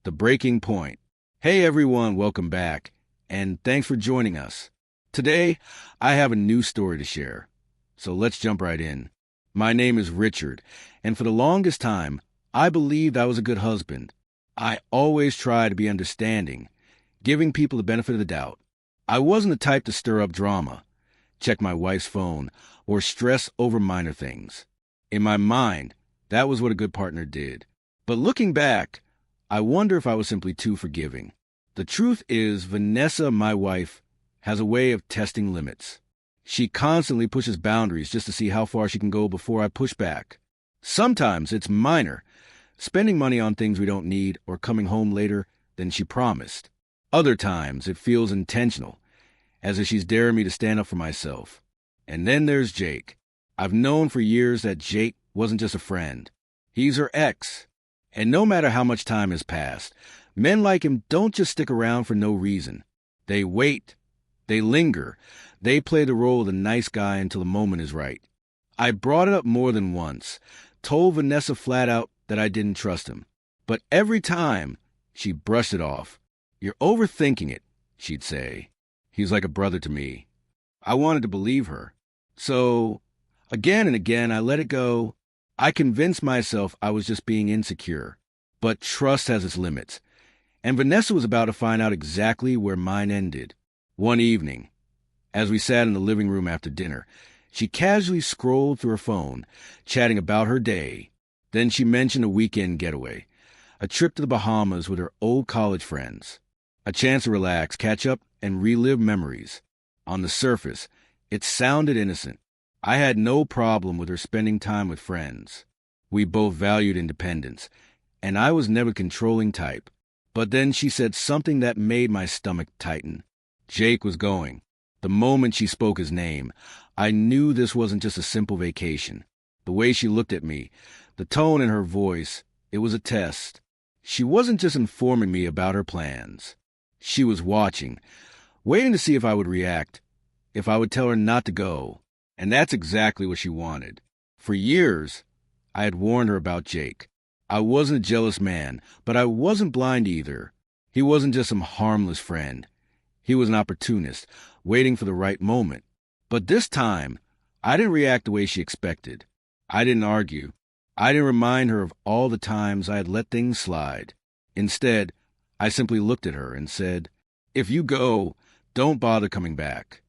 The Breaking Point. Hey everyone, welcome back, and thanks for joining us. Today, I have a new story to share, so let's jump right in. My name is Richard, and for the longest time, I believed I was a good husband. I always tried to be understanding, giving people the benefit of the doubt. I wasn't the type to stir up drama, check my wife's phone, or stress over minor things. In my mind, that was what a good partner did. But looking back, I wonder if I was simply too forgiving. The truth is, Vanessa, my wife, has a way of testing limits. She constantly pushes boundaries just to see how far she can go before I push back. Sometimes it's minor, spending money on things we don't need or coming home later than she promised. Other times it feels intentional, as if she's daring me to stand up for myself. And then there's Jake. I've known for years that Jake wasn't just a friend. He's her ex. And no matter how much time has passed, men like him don't just stick around for no reason. They wait. They linger. They play the role of the nice guy until the moment is right. I brought it up more than once, told Vanessa flat out that I didn't trust him. But every time, she brushed it off. "You're overthinking it," she'd say. "He's like a brother to me." I wanted to believe her. So, again and again, I let it go. I convinced myself I was just being insecure. But trust has its limits. And Vanessa was about to find out exactly where mine ended. One evening, as we sat in the living room after dinner, she casually scrolled through her phone, chatting about her day. Then she mentioned a weekend getaway, a trip to the Bahamas with her old college friends, a chance to relax, catch up, and relive memories. On the surface, it sounded innocent. I had no problem with her spending time with friends. We both valued independence, and I was never the controlling type. But then she said something that made my stomach tighten. Jake was going. The moment she spoke his name, I knew this wasn't just a simple vacation. The way she looked at me, the tone in her voice, it was a test. She wasn't just informing me about her plans. She was watching, waiting to see if I would react, if I would tell her not to go. And that's exactly what she wanted. For years, I had warned her about Jake. I wasn't a jealous man, but I wasn't blind either. He wasn't just some harmless friend. He was an opportunist, waiting for the right moment. But this time, I didn't react the way she expected. I didn't argue. I didn't remind her of all the times I had let things slide. Instead, I simply looked at her and said, "If you go, don't bother coming back."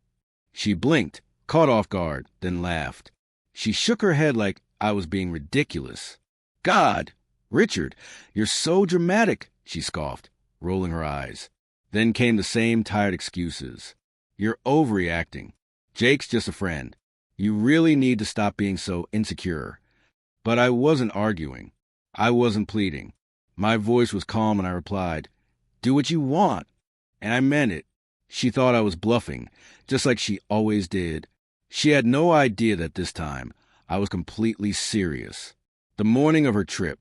She blinked, caught off guard, then laughed. She shook her head like I was being ridiculous. "God, Richard, you're so dramatic," she scoffed, rolling her eyes. Then came the same tired excuses. "You're overreacting. Jake's just a friend. You really need to stop being so insecure." But I wasn't arguing. I wasn't pleading. My voice was calm and I replied, "Do what you want." And I meant it. She thought I was bluffing, just like she always did. She had no idea that this time I was completely serious. The morning of her trip,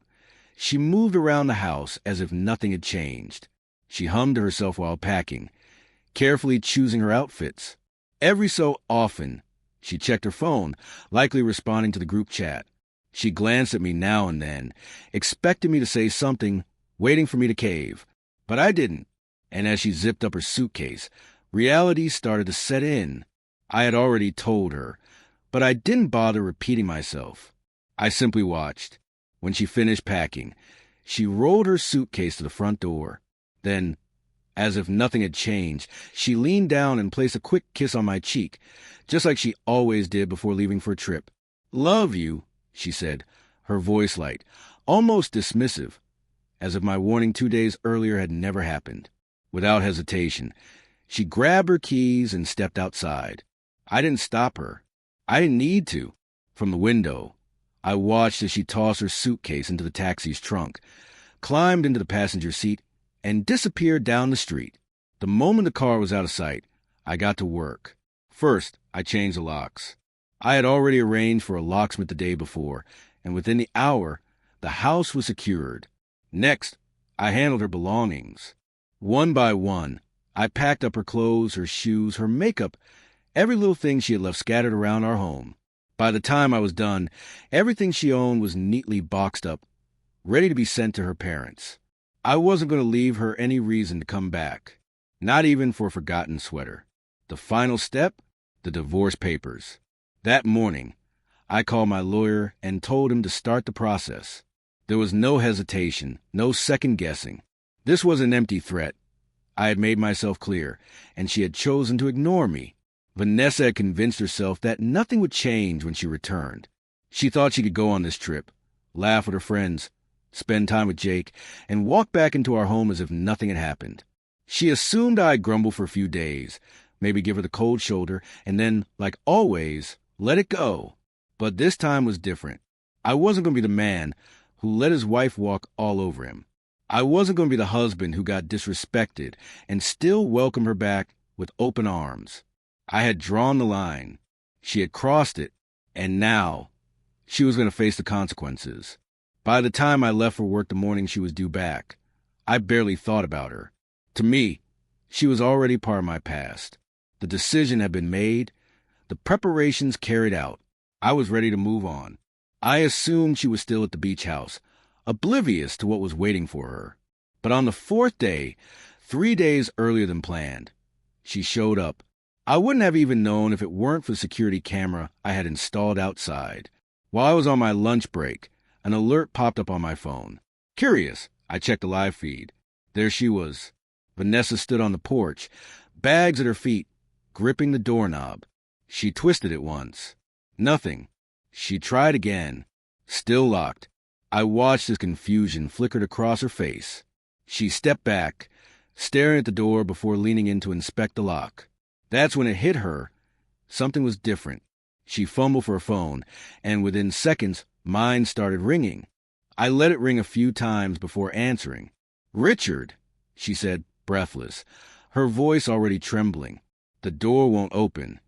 she moved around the house as if nothing had changed. She hummed to herself while packing, carefully choosing her outfits. Every so often, she checked her phone, likely responding to the group chat. She glanced at me now and then, expecting me to say something, waiting for me to cave. But I didn't. And as she zipped up her suitcase, reality started to set in. I had already told her, but I didn't bother repeating myself. I simply watched. When she finished packing, she rolled her suitcase to the front door. Then, as if nothing had changed, she leaned down and placed a quick kiss on my cheek, just like she always did before leaving for a trip. "Love you," she said, her voice light, almost dismissive, as if my warning 2 days earlier had never happened. Without hesitation, she grabbed her keys and stepped outside. I didn't stop her. I didn't need to. From the window, I watched as she tossed her suitcase into the taxi's trunk, climbed into the passenger seat, and disappeared down the street. The moment the car was out of sight, I got to work. First, I changed the locks. I had already arranged for a locksmith the day before, and within the hour, the house was secured. Next, I handled her belongings. One by one, I packed up her clothes, her shoes, her makeup, every little thing she had left scattered around our home. By the time I was done, everything she owned was neatly boxed up, ready to be sent to her parents. I wasn't going to leave her any reason to come back, not even for a forgotten sweater. The final step? The divorce papers. That morning, I called my lawyer and told him to start the process. There was no hesitation, no second guessing. This was an empty threat. I had made myself clear, and she had chosen to ignore me. Vanessa had convinced herself that nothing would change when she returned. She thought she could go on this trip, laugh with her friends, spend time with Jake, and walk back into our home as if nothing had happened. She assumed I'd grumble for a few days, maybe give her the cold shoulder, and then, like always, let it go. But this time was different. I wasn't going to be the man who let his wife walk all over him. I wasn't going to be the husband who got disrespected and still welcome her back with open arms. I had drawn the line. She had crossed it, and now she was going to face the consequences. By the time I left for work the morning she was due back, I barely thought about her. To me, she was already part of my past. The decision had been made, the preparations carried out. I was ready to move on. I assumed she was still at the beach house, oblivious to what was waiting for her. But on the fourth day, 3 days earlier than planned, she showed up. I wouldn't have even known if it weren't for the security camera I had installed outside. While I was on my lunch break, an alert popped up on my phone. Curious, I checked the live feed. There she was. Vanessa stood on the porch, bags at her feet, gripping the doorknob. She twisted it once. Nothing. She tried again. Still locked. I watched as confusion flickered across her face. She stepped back, staring at the door before leaning in to inspect the lock. That's when it hit her. Something was different. She fumbled for her phone, and within seconds, mine started ringing. I let it ring a few times before answering. "Richard," she said, breathless, her voice already trembling. "The door won't open."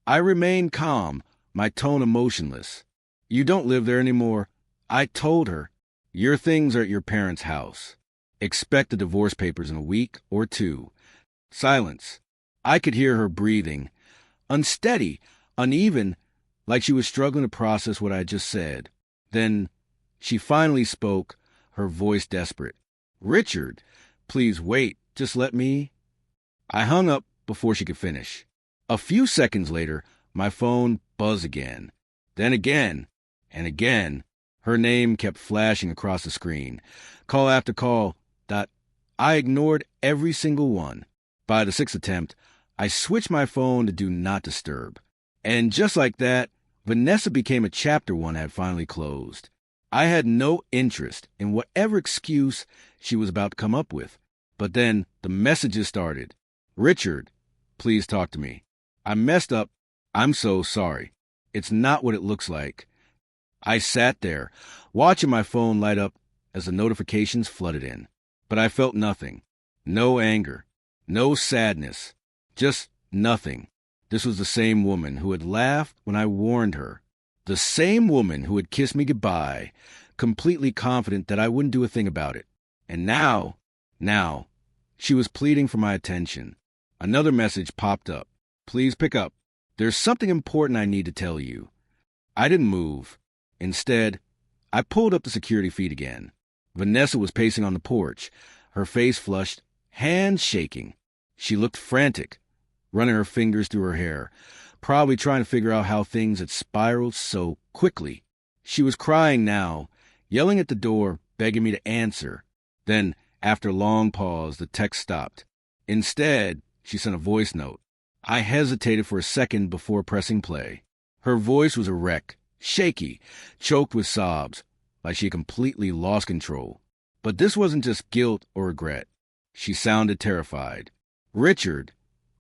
I remained calm, my tone emotionless. "You don't live there anymore." I told her, "Your things are at your parents' house. Expect the divorce papers in a week or 2. Silence. I could hear her breathing, unsteady, uneven, like she was struggling to process what I had just said. Then she finally spoke, her voice desperate. "Richard, please wait. Just let me—" I hung up before she could finish. A few seconds later, my phone buzzed again. Then again, and again. Her name kept flashing across the screen. Call after call. I ignored every single one. By the 6th attempt, I switched my phone to Do Not Disturb. And just like that, Vanessa became a chapter one had finally closed. I had no interest in whatever excuse she was about to come up with. But then the messages started. "Richard, please talk to me. I messed up. I'm so sorry. It's not what it looks like." I sat there, watching my phone light up as the notifications flooded in. But I felt nothing. No anger. No sadness. Just nothing. This was the same woman who had laughed when I warned her. The same woman who had kissed me goodbye, completely confident that I wouldn't do a thing about it. And now, she was pleading for my attention. Another message popped up. "Please pick up. There's something important I need to tell you." I didn't move. Instead, I pulled up the security feed again. Vanessa was pacing on the porch, her face flushed, hands shaking. She looked frantic, running her fingers through her hair, probably trying to figure out how things had spiraled so quickly. She was crying now, yelling at the door, begging me to answer. Then, after a long pause, the text stopped. Instead, she sent a voice note. I hesitated for a second before pressing play. Her voice was a wreck, shaky, choked with sobs, like she had completely lost control. But this wasn't just guilt or regret. She sounded terrified. "Richard,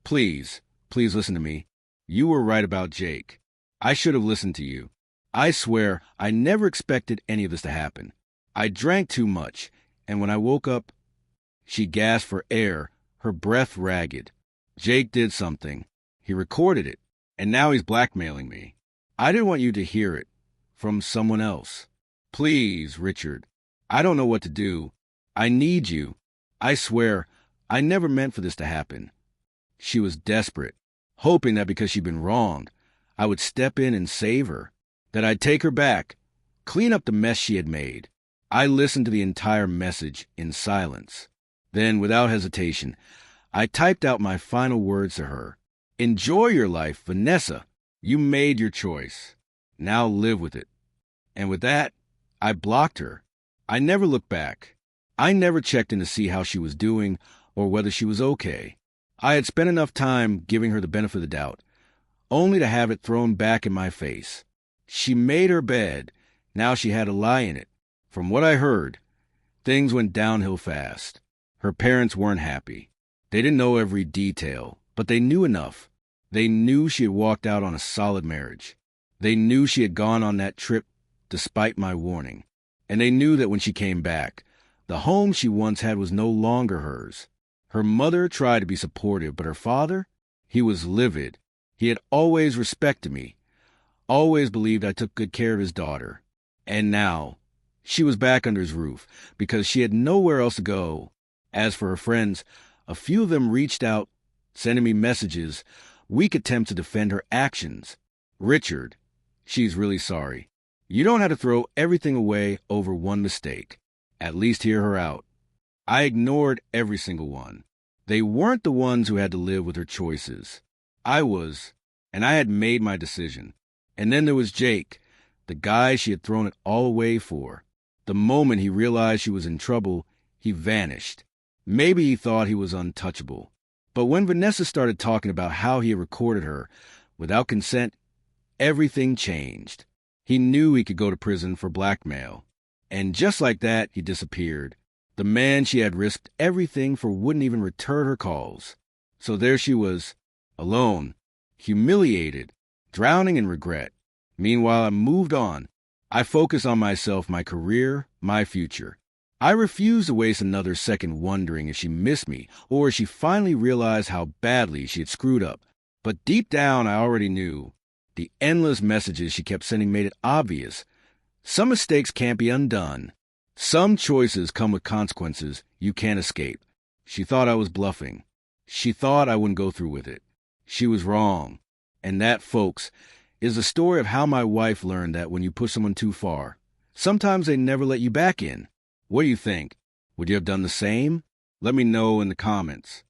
please listen to me. You were right about Jake. I should have listened to you. I swear I never expected any of this to happen. I drank too much, and when I woke up..." She gasped for air, her breath ragged. "Jake did something. He recorded it, and now he's blackmailing me. I didn't want you to hear it from someone else. Please, Richard. I don't know what to do. I need you. I swear, I never meant for this to happen." She was desperate, hoping that because she'd been wronged, I would step in and save her, that I'd take her back, clean up the mess she had made. I listened to the entire message in silence. Then, without hesitation, I typed out my final words to her. Enjoy your life, Vanessa. You made your choice. Now live with it. And with that, I blocked her. I never looked back. I never checked in to see how she was doing or whether she was okay. I had spent enough time giving her the benefit of the doubt, only to have it thrown back in my face. She made her bed. Now she had to lie in it. From what I heard, things went downhill fast. Her parents weren't happy. They didn't know every detail, but they knew enough. They knew she had walked out on a solid marriage. They knew she had gone on that trip despite my warning. And they knew that when she came back, the home she once had was no longer hers. Her mother tried to be supportive, but her father, he was livid. He had always respected me, always believed I took good care of his daughter. And now, she was back under his roof because she had nowhere else to go. As for her friends, a few of them reached out, sending me messages, weak attempts to defend her actions. Richard, she's really sorry. You don't have to throw everything away over one mistake. At least hear her out. I ignored every single one. They weren't the ones who had to live with her choices. I was, and I had made my decision. And then there was Jake, the guy she had thrown it all away for. The moment he realized she was in trouble, he vanished. Maybe he thought he was untouchable. But when Vanessa started talking about how he had recorded her without consent, everything changed. He knew he could go to prison for blackmail. And just like that, he disappeared. The man she had risked everything for wouldn't even return her calls. So there she was, alone, humiliated, drowning in regret. Meanwhile, I moved on. I focused on myself, my career, my future. I refused to waste another second wondering if she missed me or if she finally realized how badly she had screwed up. But deep down, I already knew. The endless messages she kept sending made it obvious. Some mistakes can't be undone. Some choices come with consequences you can't escape. She thought I was bluffing. She thought I wouldn't go through with it. She was wrong. And that, folks, is the story of how my wife learned that when you push someone too far, sometimes they never let you back in. What do you think? Would you have done the same? Let me know in the comments.